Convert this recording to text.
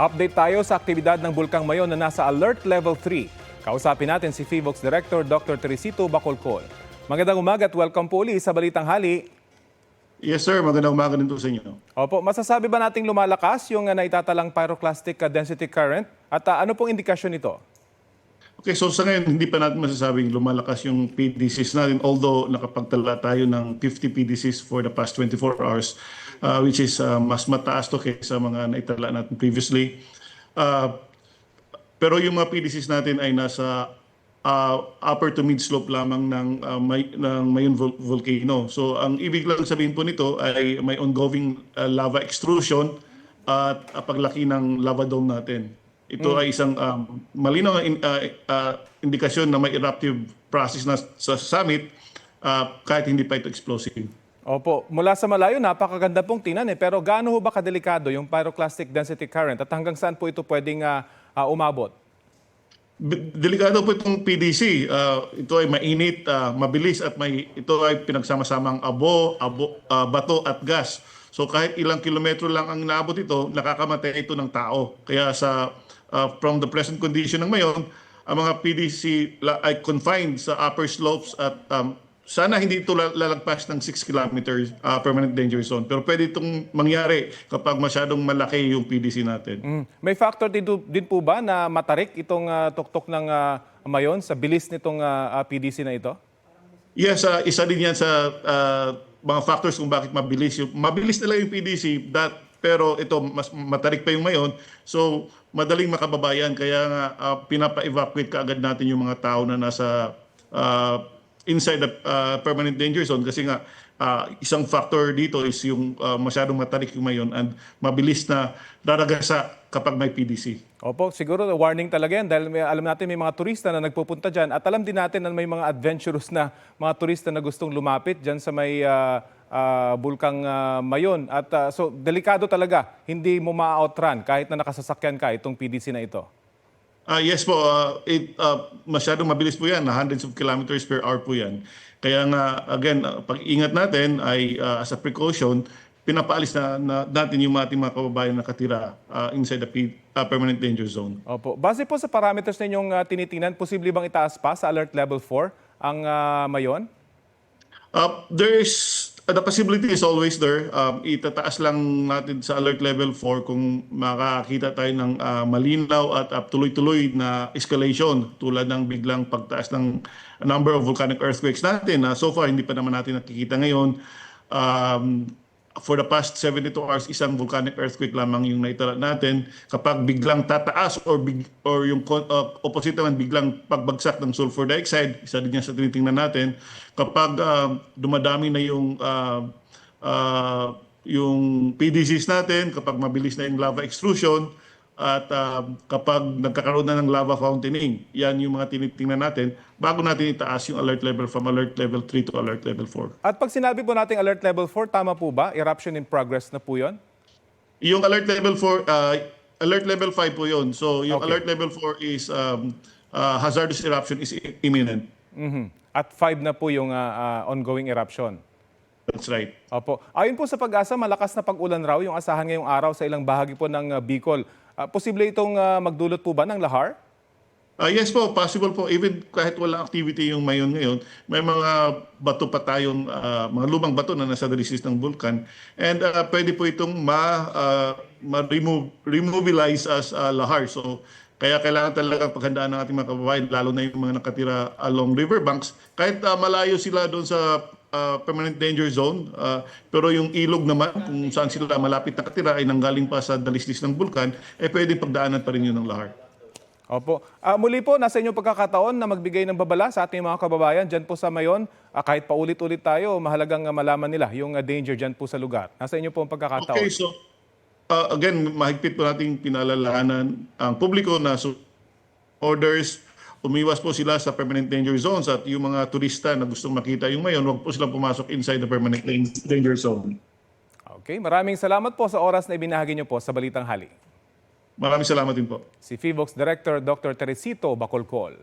Update tayo sa aktibidad ng Bulkang Mayon na nasa Alert Level 3. Kausapin natin si FIVOX Director Dr. Teresito Bacolcol. Magandang umaga at welcome po ulit sa Balitang Hali. Yes sir, magandang umaga din po sa inyo. Opo, masasabi ba nating lumalakas yung naitatalang pyroclastic density current? At ano pong indikasyon nito? Okay, so sa ngayon hindi pa natin masasabing lumalakas yung PDCs natin, although nakapagtala tayo ng 50 PDCs for the past 24 hours, which is mas mataas to kaysa mga naitala natin previously. Pero yung mga PDCs natin ay nasa upper to mid slope lamang ng Mayon volcano. So ang ibig lang sabihin po nito ay may ongoing lava extrusion at paglaki ng lava dome natin. Ito ay isang malinaw na indikasyon na may eruptive process na sa summit kahit hindi pa ito explosive. Opo, mula sa malayo napakaganda pong tingnan pero gaano ho ba kadelikado yung pyroclastic density current at hanggang saan po ito pwedeng umabot? Delikado po itong PDC. Ito ay mainit, mabilis at ito ay pinagsama-samang bato at gas. So kahit ilang kilometro lang ang naabot ito, nakakamatay ito ng tao. Kaya from the present condition ng Mayon, ang mga PDC ay confined sa upper slopes at sana hindi ito lalagpas ng 6 kilometers permanent danger zone. Pero pwede itong mangyari kapag masyadong malaki yung PDC natin. May factor din po ba na matarik itong tuktok ng Mayon sa bilis nitong PDC na ito? Yes, isa din yan sa mga factors kung bakit mabilis. Mabilis nila yung PDC, pero ito mas matarik pa yung Mayon. So madaling makababayan kaya nga pinapa-evacuate kaagad natin yung mga tao na nasa inside the permanent danger zone kasi nga isang factor dito is yung masyadong matarik yung Mayon and mabilis na daragasa kapag may PDC. Opo, siguro warning talaga yan dahil alam natin may mga turista na nagpupunta dyan at alam din natin na may mga adventurous na mga turista na gustong lumapit dyan sa may Bulkang Mayon. At so delikado talaga, hindi mo ma-outrun kahit na nakasasakyan ka itong PDC na ito. Yes po, masyadong mabilis po yan, hundreds of kilometers per hour po yan. Kaya nga, again, pag-ingat natin ay as a precaution, pinapaalis na natin yung ating mga kababayan na nakatira inside the permanent danger zone. Opo. Base po sa parameters ninyong tinitingnan, posible bang itaas pa sa Alert Level 4 ang Mayon? The possibility is always there. Itataas lang natin sa alert level 4 kung makakita tayo ng malinaw at tuloy-tuloy na escalation tulad ng biglang pagtaas ng number of volcanic earthquakes natin. So far, hindi pa naman natin nakikita ngayon. For the past 72 hours, isang volcanic earthquake lamang yung naitala natin. Kapag biglang tataas or yung opposite naman biglang pagbagsak ng sulfur dioxide, isa din yan sa tinitingnan natin. Kapag dumadami na yung PDCs natin, kapag mabilis na yung lava extrusion, at kapag nagkakaroon na ng lava fountaining, yan yung mga tinitingnan natin bago natin itaas yung alert level from alert level 3 to alert level 4. At pag sinabi po natin alert level 4, tama po ba? Eruption in progress na po yun? Yung alert level 4, alert level 5 po yun. So yung alert level 4 is hazardous eruption is imminent. At 5 na po yung ongoing eruption. That's right. Opo. Ayon po sa Pag-asa, malakas na pag-ulan raw yung asahan ngayong araw sa ilang bahagi po ng Bicol. Posible itong magdulot po ba ng lahar? Yes po, possible po. Even kahit walang activity yung Mayon ngayon, may mga bato pa tayong, mga lumang bato na nasa dalisdis ng vulkan. And pwede po itong ma-remobilize as lahar. So kaya kailangan talaga paghandaan ng ating mga kababayan, lalo na yung mga nakatira along riverbanks. Kahit malayo sila doon sa permanent danger zone, pero yung ilog naman kung saan sila malapit nakatira ay nanggaling pa sa dalisdis ng bulkan, pwede pagdaanan pa rin yun ng lahar. Opo. Muli po, nasa inyong pagkakataon na magbigay ng babala sa ating mga kababayan dyan po sa Mayon. Kahit paulit-ulit tayo, mahalagang malaman nila yung danger dyan po sa lugar. Nasa inyo po ang pagkakataon. Okay, so again, mahigpit po nating pinalalahanan ang publiko na orders. Umiwas po sila sa permanent danger zones at yung mga turista na gustong makita yung Mayon, huwag po silang pumasok inside the permanent danger zone. Okay, maraming salamat po sa oras na ibinahagi niyo po sa Balitang Hali. Maraming salamat din po. Si FIVOX Director Dr. Teresito Bacolcol.